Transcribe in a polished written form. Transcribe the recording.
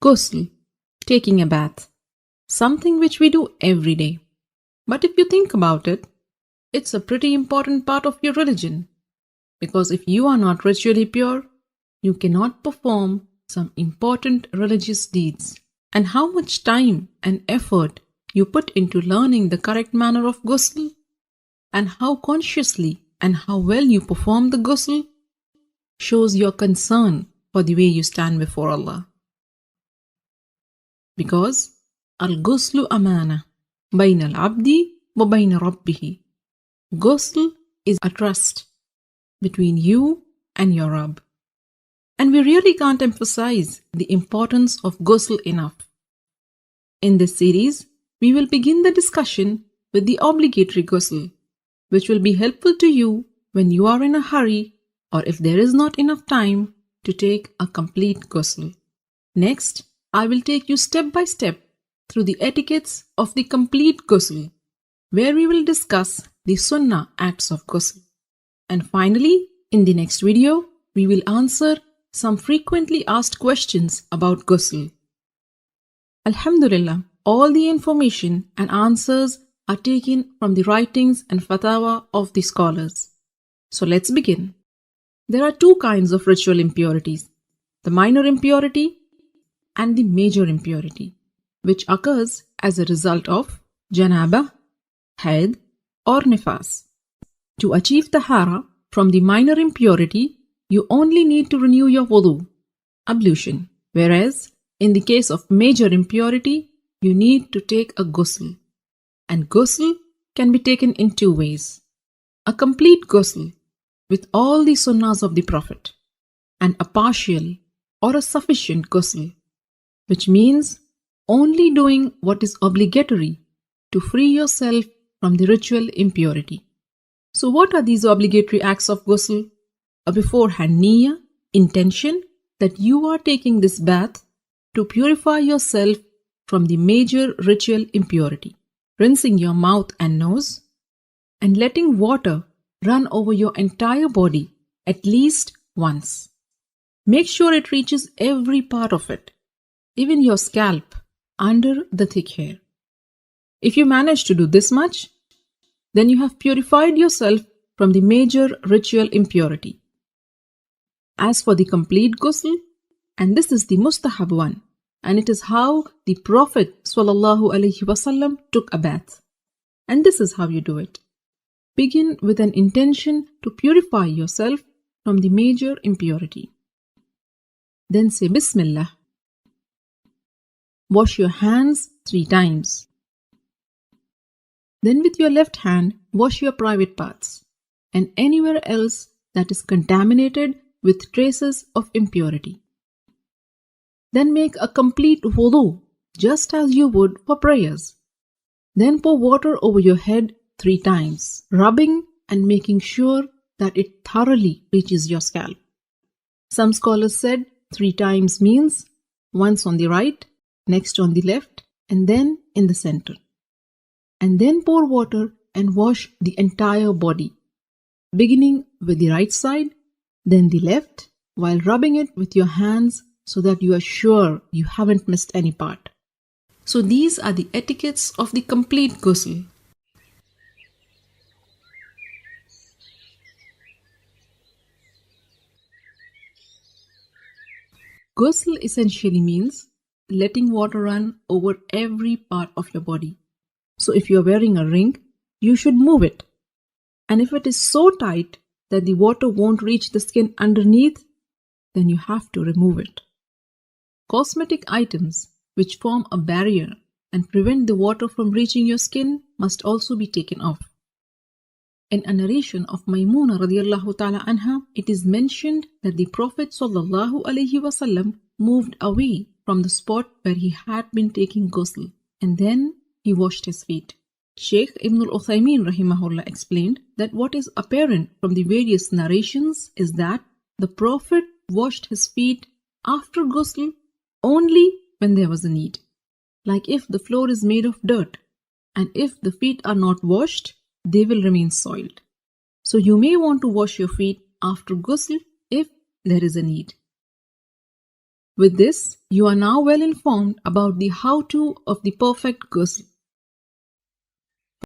Ghusl, taking a bath, something which we do every day. But if you think about it, it's a pretty important part of your religion. Because if you are not ritually pure, you cannot perform some important religious deeds. And how much time and effort you put into learning the correct manner of ghusl, and how consciously and how well you perform the ghusl, shows your concern for the way you stand before Allah. Because al-ghuslu amana bayna al-abdi wa bayna rabbihi. Ghusl is a trust between you and your Rabb. And we really can't emphasize the importance of ghusl enough. In this series, we will begin the discussion with the obligatory ghusl, which will be helpful to you when you are in a hurry or if there is not enough time to take a complete ghusl. Next, I will take you step by step through the etiquettes of the complete ghusl, where we will discuss the sunnah acts of ghusl. And finally, in the next video, we will answer some frequently asked questions about ghusl. Alhamdulillah, all the information and answers are taken from the writings and fatwa of the scholars. So let's begin. There are two kinds of ritual impurities, the minor impurity and the major impurity, which occurs as a result of janabah, haid or nifas. To achieve tahara from the minor impurity, you only need to renew your wudu, ablution, whereas in the case of major impurity, you need to take a ghusl. And ghusl can be taken in two ways. A complete ghusl with all the sunnahs of the Prophet, and a partial or a sufficient ghusl, which means only doing what is obligatory to free yourself from the ritual impurity. So what are these obligatory acts of ghusl? A beforehand niyyah, intention that you are taking this bath to purify yourself from the major ritual impurity, rinsing your mouth and nose, and letting water run over your entire body at least once. Make sure it reaches every part of it, even your scalp, under the thick hair. If you manage to do this much, then you have purified yourself from the major ritual impurity. As for the complete ghusl, and this is the mustahab one, and it is how the Prophet ﷺ took a bath. And this is how you do it. Begin with an intention to purify yourself from the major impurity. Then say Bismillah. Wash your hands 3 times. Then with your left hand, wash your private parts and anywhere else that is contaminated with traces of impurity. Then make a complete wudu, just as you would for prayers. Then pour water over your head 3 times, rubbing and making sure that it thoroughly reaches your scalp. Some scholars said 3 times means once on the right, next on the left, and then in the center. And then pour water and wash the entire body, beginning with the right side, then the left, while rubbing it with your hands so that you are sure you haven't missed any part. So these are the etiquettes of the complete ghusl. Ghusl essentially means letting water run over every part of your body. So if you are wearing a ring, you should move it. And if it is so tight that the water won't reach the skin underneath, then you have to remove it. Cosmetic items which form a barrier and prevent the water from reaching your skin must also be taken off. In a narration of Maymuna radiallahu ta'ala anha, it is mentioned that the Prophet sallallahu alaihi wasallam moved away from the spot where he had been taking ghusl, and then he washed his feet. Shaykh Ibn al-Uthaymin rahimahullah explained that what is apparent from the various narrations is that the Prophet washed his feet after ghusl only when there was a need. Like if the floor is made of dirt, and if the feet are not washed, they will remain soiled. So you may want to wash your feet after ghusl if there is a need. With this, you are now well informed about the how-to of the perfect ghusl.